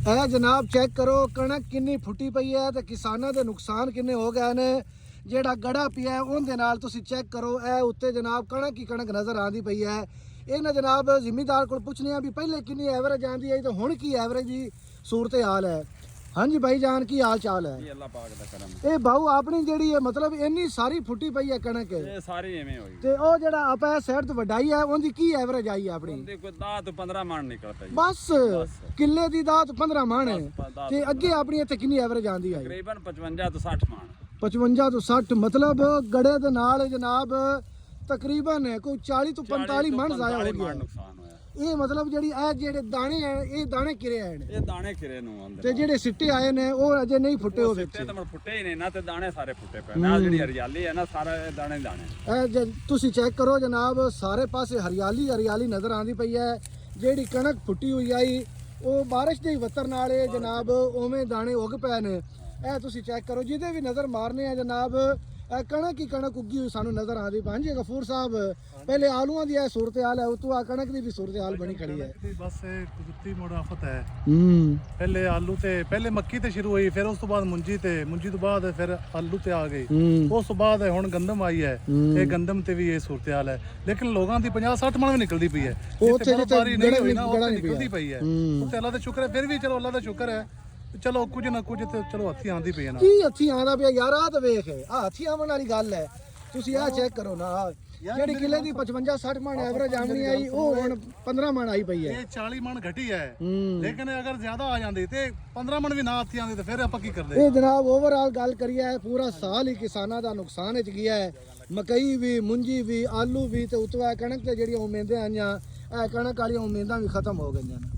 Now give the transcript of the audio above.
ਇਹ ਜਨਾਬ ਚੈੱਕ ਕਰੋ ਕਣਕ ਕਿੰਨੀ ਫੁੱਟੀ ਪਈ ਹੈ ਤੇ ਕਿਸਾਨਾਂ ਦੇ ਨੁਕਸਾਨ ਕਿੰਨੇ ਹੋ ਗਏ ਨੇ। ਜਿਹੜਾ ਗੜਾ ਪਿਆ ਉਹਦੇ ਨਾਲ ਤੁਸੀਂ ਚੈੱਕ ਕਰੋ, ਇਹ ਉੱਤੇ ਜਨਾਬ ਕਣਕ ਹੀ ਕਣਕ ਨਜ਼ਰ ਆਉਂਦੀ ਪਈ ਹੈ। ਇਹਨਾਂ ਜਨਾਬ ਜ਼ਿਮੀਦਾਰ ਕੋਲ ਪੁੱਛਨੇ ਆ ਵੀ ਪਹਿਲੇ ਕਿੰਨੀ ਐਵਰੇਜ ਆਂਦੀ ਹੈ ਤੇ ਹੁਣ ਕੀ ਐਵਰੇਜ ਦੀ ਸੂਰਤ ਹਾਲ ਹੈ। ਹਾਂਜੀ ਭਾਈ ਜਾਨ ਕੀ ਹਾਲ ਚਾਲ ਹੈ? ਅੱਲਾਹ ਪਾਕ ਦਾ ਕਰਮ। ਇਹ ਬਾਹੂ ਆਪਣੀ ਜਿਹੜੀ ਹੈ ਮਤਲਬ ਇੰਨੀ ਸਾਰੀ ਫੁੱਟੀ ਪਈ ਹੈ ਕਣਕ, ਇਹ ਸਾਰੀ ਐਵੇਂ ਹੋਈ ਤੇ ਉਹ ਜਿਹੜਾ ਆਪਾਂ ਸਾਈਡ ਤੋਂ ਵਡਾਈ ਹੈ ਉਹਦੀ ਕੀ ਐਵਰੇਜ ਆਈ ਹੈ ਆਪਣੀ? ਉਹਦੇ ਕੋਈ 10 ਤੋਂ 15 ਮਣ ਨਿਕਲ ਪਈ ਬਸ ਕਿੱਲੇ ਦੀ 10 ਤੋਂ 15 ਮਣ ਹੈ। ਤੇ ਅੱਗੇ ਆਪਣੀ ਇੱਥੇ ਕਿੰਨੀ ਐਵਰੇਜ ਆਂਦੀ ਹੈ? ਤਕਰੀਬਨ 55 ਤੋਂ 60 ਮਣ। 55 ਤੋਂ 60 ਮਤਲਬ ਗੜੇ ਦੇ ਨਾਲ ਜਨਾਬ ਤਕਰੀਬਨ ਕੋਈ 40 ਤੋਂ 45 ਮਣ ਜ਼ਾਇਆ ਹੋ ਗਿਆ। ਨੁਕਸਾਨ ਹੋਇਆ ਇਹ ਮਤਲਬ ਜਿਹੜੀ ਇਹ ਜਿਹੜੇ ਦਾਣੇ ਹੈ ਇਹ ਦਾਣੇ ਕਿਰੇ ਆਏ ਨੇ, ਇਹ ਦਾਣੇ ਕਿਰੇ ਨੂੰ ਆਂਦੇ ਤੇ ਜਿਹੜੇ ਸਿੱਟੇ ਆਏ ਨੇ ਉਹ ਅਜੇ ਨਹੀਂ ਫੁੱਟੇ ਹੋ ਵਿੱਚ। ਸਿੱਟੇ ਤਾਂ ਫੁੱਟੇ ਹੀ ਨੇ ਨਾ, ਤੇ ਦਾਣੇ ਸਾਰੇ ਫੁੱਟੇ ਪਏ ਨਾ। ਜਿਹੜੀ ਹਰਿਆਲੀ ਹੈ ਨਾ ਸਾਰਾ ਦਾਣੇ ਦਾਣੇ। ਇਹ ਤੁਸੀਂ ਚੈੱਕ ਕਰੋ ਜਨਾਬ ਸਾਰੇ ਪਾਸੇ ਹਰਿਆਲੀ ਹਰਿਆਲੀ ਨਜ਼ਰ ਆਉਂਦੀ ਪਈ ਹੈ। ਜਿਹੜੀ ਕਣਕ ਫੁੱਟੀ ਹੋਈ ਆਈ ਉਹ ਬਾਰਿਸ਼ ਦੇ ਵਤਰ ਨਾਲ ਇਹ ਜਨਾਬ ਉਵੇਂ ਦਾਣੇ ਉੱਗ ਪਏ ਨੇ। ਇਹ ਤੁਸੀਂ ਚੈੱਕ ਕਰੋ ਜਿਹਦੇ ਵੀ ਨਜ਼ਰ ਮਾਰਨੇ ਆ ਜਨਾਬ ਕਣਕ ਹੀ ਕਣਕ ਉੱਗੀ ਹੋਈ ਸਾਨੂੰ ਨਜ਼ਰ ਆਉਂਦੀ। ਹਾਂਜੀ ਗਫੂਰ ਸਾਹਿਬ ਪਹਿਲੇ ਆਲੂਆਂ ਦੀ ਇਹ ਸੂਰਤ ਹਾਲ ਹੈ, ਉਤੋਂ ਆ ਕਣਕ ਦੀ ਵੀ ਸੂਰਤ ਹਾਲ ਬਣੀ ਖੜੀ ਹੈ। ਬਸ ਇਹ ਕੁਦਰਤੀ ਮੋੜ ਆਫਤ ਹੈ। ਹੂੰ ਪਹਿਲੇ ਆਲੂ ਤੇ ਪਹਿਲੇ ਮੱਕੀ ਤੇ ਸ਼ੁਰੂ ਹੋਈ, ਫਿਰ ਉਸ ਤੋਂ ਬਾਅਦ ਮੁੰਜੀ ਤੇ ਮੁੰਜੀ ਤੋਂ ਬਾਅਦ ਫਿਰ ਆਲੂ ਤੇ ਆ ਗਈ। ਉਸ ਤੋਂ ਬਾਅਦ ਹੁਣ ਗੰਦਮ ਆਈ ਹੈ। ਇਹ ਗੰਦਮ ਤੇ ਵੀ ਇਹ ਸੂਰਤ ਹਾਲ ਹੈ, ਲੇਕਿਨ ਲੋਕਾਂ ਦੀ 50-60 ਮਣ ਵੀ ਨਿਕਲਦੀ ਪਈ ਹੈ। ਉੱਥੇ ਬਾਰੀ ਨਹੀਂ ਹੋਈ ਨਾ ਉੱਥੇ ਨਿਕਲਦੀ ਪਈ ਹੈ। ਉੱਥੇ ਅੱਲਾ ਦਾ ਸ਼ੁਕਰ ਹੈ, ਫਿਰ ਵੀ ਚਲੋ ਅੱਲਾ ਦਾ ਸ਼ੁਕਰ ਹੈ, ਚਲੋ ਕੁਝ ਨਾ ਕੁਝ ਤੇ ਚਲੋ ਹੱਥੀ ਆਂਦੀ ਪਈ ਹੈ ਨਾ। ਕੀ ਹੱਥੀ ਆਂਦਾ ਪਿਆ ਯਾਰ? ਆ ਤਾਂ ਵੇਖ ਆ ਹੱਥੀ ਆਉਣ ਵਾਲੀ ਗੱਲ ਹੈ। ਤੁਸੀਂ ਆ ਚੈੱਕ ਕਰੋ ਨਾ, ਜਿਹੜੀ ਕਿੱਲੇ ਦੀ 55-60 ਮਣ ਐਵਰੇਜ ਆਮਣੀ ਆਈ ਉਹ ਹੁਣ 15 ਮਣ ਆਈ ਪਈ ਹੈ। ਇਹ 40 ਮਣ ਘਟੀ ਹੈ, ਲੇਕਿਨ ਅਗਰ ਜ਼ਿਆਦਾ ਆ ਜਾਂਦੀ ਤੇ 15 ਮਣ ਵੀ ਨਾ ਹੱਥੀ ਆਂਦੀ ਤੇ ਫਿਰ ਆਪਾਂ ਕੀ ਕਰਦੇ? ਇਹ ਜਨਾਬ ਓਵਰਆਲ ਗੱਲ ਕਰੀਏ ਪੂਰਾ ਸਾਲ ਹੀ ਕਿਸਾਨਾਂ ਦਾ ਨੁਕਸਾਨ ਵਿੱਚ ਗਿਆ ਹੈ। ਮਕਈ ਵੀ, ਮੁੰਜੀ ਵੀ, ਆਲੂ ਵੀ, ਤੇ ਉਤਵਾ ਕਣਕ ਤੇ ਜਿਹੜੀਆਂ ਉਮੀਦਾਂ ਆਈਆਂ ਇਹ ਕਣਕ ਵਾਲੀਆਂ ਉਮੀਦਾਂ ਵੀ ਖਤਮ ਹੋ ਗਈਆਂ ਨੇ।